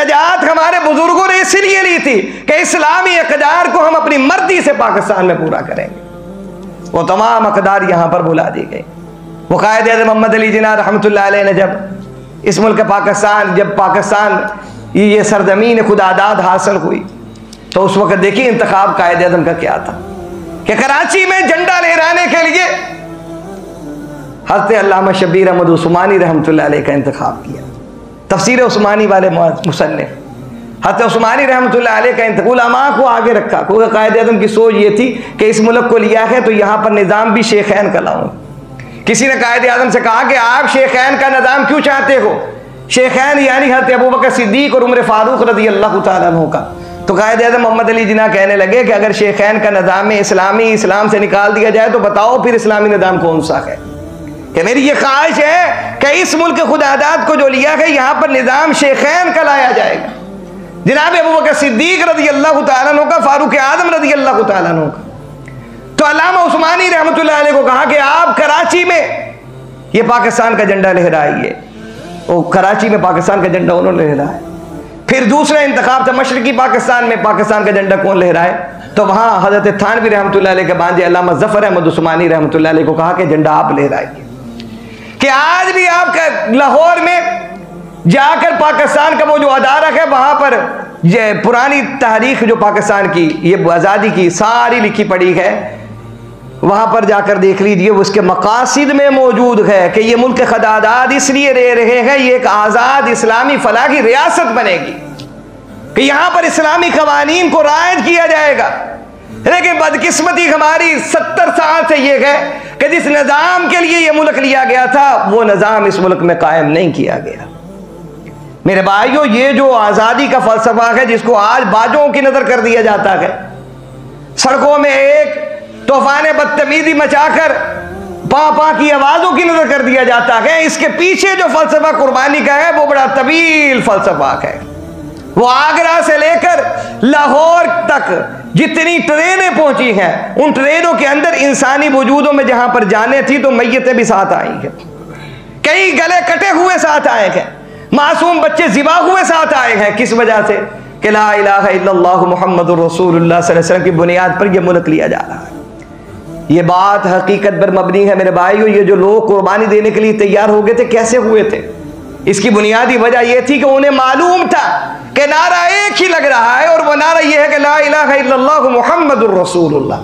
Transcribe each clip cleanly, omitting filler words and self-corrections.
नजात हमारे बुजुर्गों ने इसलिए ली थी कि इस्लामी अक़दार को हम अपनी मर्जी से पाकिस्तान में पूरा करेंगे। वो तमाम अक़दार यहाँ पर बुला दी गई। वो कायद आज़म मोहम्मद अली जिन्ना रहमतुल्लाह अलैह ने जब इस मुल्क पाकिस्तान, जब पाकिस्तान ये सरजमीन खुदादाद हासिल हुई, तो उस वक्त देखिए इंतखाब कायद आज़म का क्या था कि कराची में झंडा लहराने के लिए हज़रत अल्लामा शब्बीर अहमद उस्मानी रहमतुल्लाह अलैह का इंतखाब किया। तफसीर उस्मानी वाले मुसन्निफ हज़रत उस्मानी रहमतुल्लाह अलैह का उलमा को आगे रखा, क्योंकि कायद आज़म की सोच ये थी कि इस मुल्क को लिया है तो यहाँ पर निज़ाम भी शेखैन का लाऊं। किसी ने कायद आज़म से कहा कि आप शेखैन का निज़ाम क्यों चाहते हो? शेखैन यानी हज़रत अबू बकर सिद्दीक़ और उमर फ़ारूक रज़ी अल्लाह तआला अन्हु का। तो कायद आज़म मोहम्मद अली जिन्ना कहने लगे कि अगर शेखैन का निज़ाम इस्लामी इस्लाम से निकाल दिया जाए तो बताओ फिर इस्लामी निज़ाम कौन सा है? कि मेरी ये ख्वाहिश है कि इस मुल्क खुदादाद को जो लिया है यहाँ पर निज़ाम शेखैन का लाया जाएगा, जनाब अबू बकर सिद्दीक़ रज़ी अल्लाह तआला अन्हु का, फारूक आज़म रज़ी अल्लाह तआला अन्हु का। तो अल्लामा उस्मानी रहमतुल्लाह अलैह को कहा कि आप कराची में ये पाकिस्तान का झंडा लहराइए। वो कराची में पाकिस्तान का झंडा उन्होंने लहराया। फिर दूसरा इंतखाब था मशरकी पाकिस्तान में पाकिस्तान का झंडा कौन लहराए, तो वहाँ हज़रत थानवी रहमतुल्लाह अलैह के भांजे अल्लामा ज़फ़र अहमद उस्मानी रहमतुल्लाह अलैह को कहा कि झंडा आप लहराइए। कि आज भी आपका लाहौर में जाकर पाकिस्तान का वो जो अदारा है वहाँ पर ये पुरानी तारीख जो पाकिस्तान की ये आज़ादी की सारी लिखी पड़ी है, वहाँ पर जाकर देख लीजिए। उसके मकासिद में मौजूद है कि ये मुल्क खुदादाद इसलिए रह रहे हैं, ये एक आज़ाद इस्लामी फलाह की रियासत बनेगी कि यहाँ पर इस्लामी कवानीन को रायज किया जाएगा। लेकिन बदकिस्मती हमारी 70 साल से ये है कि जिस निज़ाम के लिए ये मुल्क लिया गया था वो निज़ाम इस मुल्क में कायम नहीं किया गया। मेरे भाइयों, ये जो आज़ादी का फ़लसफ़ा है जिसको आज बाजों की नज़र कर दिया जाता है, सड़कों में एक तूफान बदतमीजी मचाकर पा की आवाज़ों की नज़र कर दिया जाता है, इसके पीछे जो फ़लसफ़ा कुर्बानी का है वो बड़ा तवील फ़लसफ़ा है। वो आगरा से लेकर लाहौर तक जितनी ट्रेनें पहुंची हैं, उन ट्रेनों के अंदर इंसानी वजूदों में जहां पर जाने थी तो मैयतें भी साथ आई हैं, कई गले कटे हुए साथ आए हैं, मासूम बच्चे ज़िबा हुए साथ आए हैं। किस वजह से? कि ला इलाहा इल्लल्लाहु मुहम्मदुर रसूलुल्लाह सल्लल्लाहु अलैहि वसल्लम की बुनियाद पर यह मुल्क लिया जा रहा है। ये बात हकीकत पर मबनी है मेरे भाइयों। ये जो लोग कुर्बानी देने के लिए तैयार हो गए थे, कैसे हुए थे? इसकी बुनियादी वजह यह थी कि उन्हें मालूम था कि नारा एक ही लग रहा है और वो नारा यह है कि ला इलाहा इल्लल्लाहु मुहम्मदुर रसूलुल्लाह,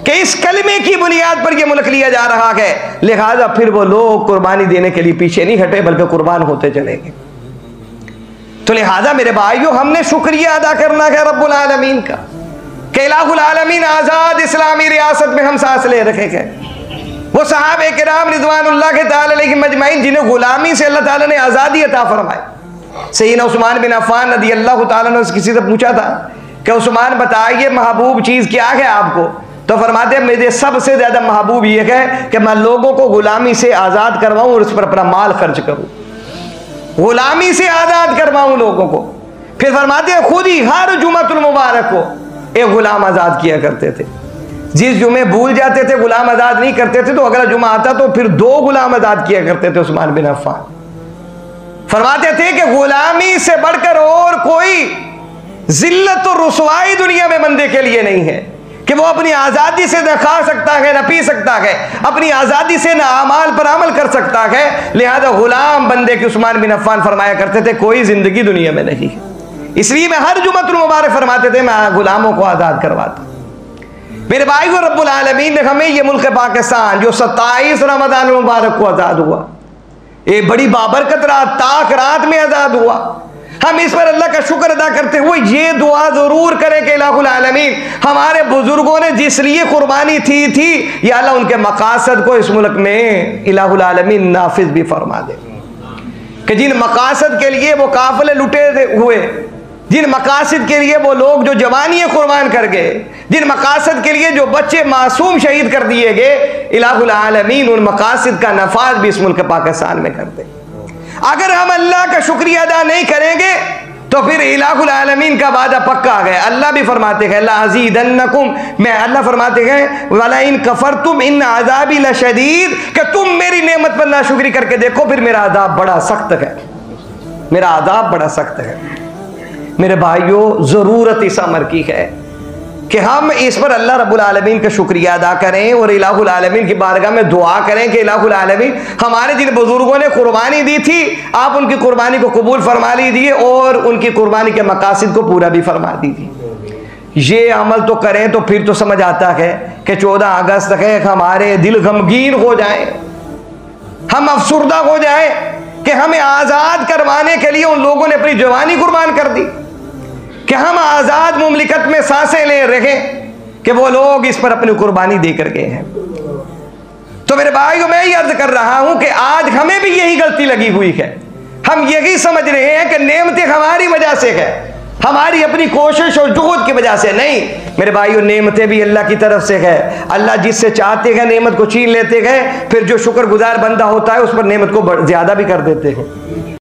कि इस कलमे की बुनियाद पर यह मुल्क लिया जा रहा है। लिहाजा फिर वो लोग कुर्बानी देने के लिए पीछे नहीं हटे बल्कि कुर्बान होते चलेंगे। तो लिहाजा मेरे भाइयों, हमने शुक्रिया अदा करना है रब्बुल आलमीन का कि इलाहुल आलमीन आज़ाद इस्लामी रियासत में हम सांस ले रखे हैं। वो सहाबे किराम रिज़वानुल्लाह ताला अलैहिम मजमईन जिन्हें गुलामी से अल्लाह ताला ने आज़ादी अता फरमाई। सैयदना उस्मान बिन अफ़्फ़ान रज़ी अल्लाह ताला अन्हु किसी से पूछा था कि उस्मान बताइए महबूब चीज़ क्या है आपको? तो फरमाते मुझे सबसे ज़्यादा महबूब ये है कि मैं लोगों को गुलामी से आज़ाद करवाऊँ और उस पर अपना माल खर्च करूँ, गुलामी से आज़ाद करवाऊँ लोगों को। फिर फरमाते हैं खुद ही हर जुमअतुल मुबारक को एक गुलाम आज़ाद किया करते थे। जिस जुमे भूल जाते थे गुलाम आज़ाद नहीं करते थे तो अगला जुमा आता तो फिर 2 गुलाम आज़ाद किया करते थे उस्मान बिन अफ़्फ़ान। फरमाते थे कि गुलामी से बढ़कर और कोई जिल्लत और रुसवाई दुनिया में बंदे के लिए नहीं है कि वो अपनी आज़ादी से न खा सकता है न पी सकता है, अपनी आज़ादी से न अमाल पर अमल कर सकता है। लिहाजा गुलाम बंदे के उस्मान बिन अफ़्फ़ान फरमाया करते थे कोई जिंदगी दुनिया में नहीं है। इसलिए मैं हर जुमअतुल मुबारक फरमाते थे मैं गुलामों को आज़ाद करवाता। मेरे भाई को रब्बुल आलमीन ने हमें ये मुल्क पाकिस्तान जो 27 रमज़ान मुबारक को आज़ाद हुआ, एक बड़ी बाबरकत रात ताक रात में आज़ाद हुआ, हम इस पर अल्लाह का शुक्र अदा करते हुए ये दुआ ज़रूर करें कि इलाहुल आलमीन हमारे बुजुर्गों ने जिस लिए कुर्बानी थी या अल्लाह उनके मकासद को इस मुल्क में इलाहुल आलमीन नाफिज भी फरमा दे। कि जिन मकासद के लिए वो काफिले लुटे हुए, जिन मकासद के लिए वो लोग जो जवानियाँ कुर्बान कर गए, जिन मकासद के लिए जो बच्चे मासूम शहीद कर दिए गए, इलाहुल आलमीन उन मकासद का नफाज भी इस मुल्क पाकिस्तान में कर दे। अगर हम अल्लाह का शुक्रिया अदा नहीं करेंगे तो फिर इलाहुल आलमीन का वादा पक्का है। अल्लाह भी फरमाते हैं लअज़ीदन्नकुम, मैं अल्लाह फरमाते हैं वला इन कफरतुम इन अज़ाबी लशदीद, कि तुम मेरी नेमत पर नाशुक्री करके देखो फिर मेरा अज़ाब बड़ा सख्त है, मेरा अज़ाब बड़ा सख्त है। मेरे भाइयों, ज़रूरत इस अमर की है कि हम इस पर अल्लाह रब्बुल आलमीन का शुक्रिया अदा करें और इलाहुल आलमीन की बारगाह में दुआ करें कि इलाहुल आलमीन हमारे जिन बुजुर्गों ने कुर्बानी दी थी, आप उनकी कुर्बानी को कबूल फरमा लीजिए और उनकी कुर्बानी के मकासद को पूरा भी फरमा दीजिए। ये अमल तो करें तो फिर तो समझ आता है कि 14 अगस्त तक हमारे दिल गमगीन हो जाए, हम अफसुर्दा हो जाए कि हमें आज़ाद करवाने के लिए उन लोगों ने अपनी जवानी कुर्बान कर दी, कि हम आज़ाद मुमलिकत में सांसें ले रहे कि वो लोग इस पर अपनी कुर्बानी देकर गए हैं। तो मेरे भाइयों, मैं ये अर्ज कर रहा हूं कि आज हमें भी यही गलती लगी हुई है। हम यही समझ रहे हैं कि नेमतें हमारी वजह से है, हमारी अपनी कोशिश और जुहद की वजह से नहीं। मेरे भाइयों, नेमतें भी अल्लाह की तरफ से है। अल्लाह जिससे चाहते हैं नेमत को छीन लेते हैं, फिर जो शुक्रगुजार बंदा होता है उस पर नेमत को ज्यादा भी कर देते हैं।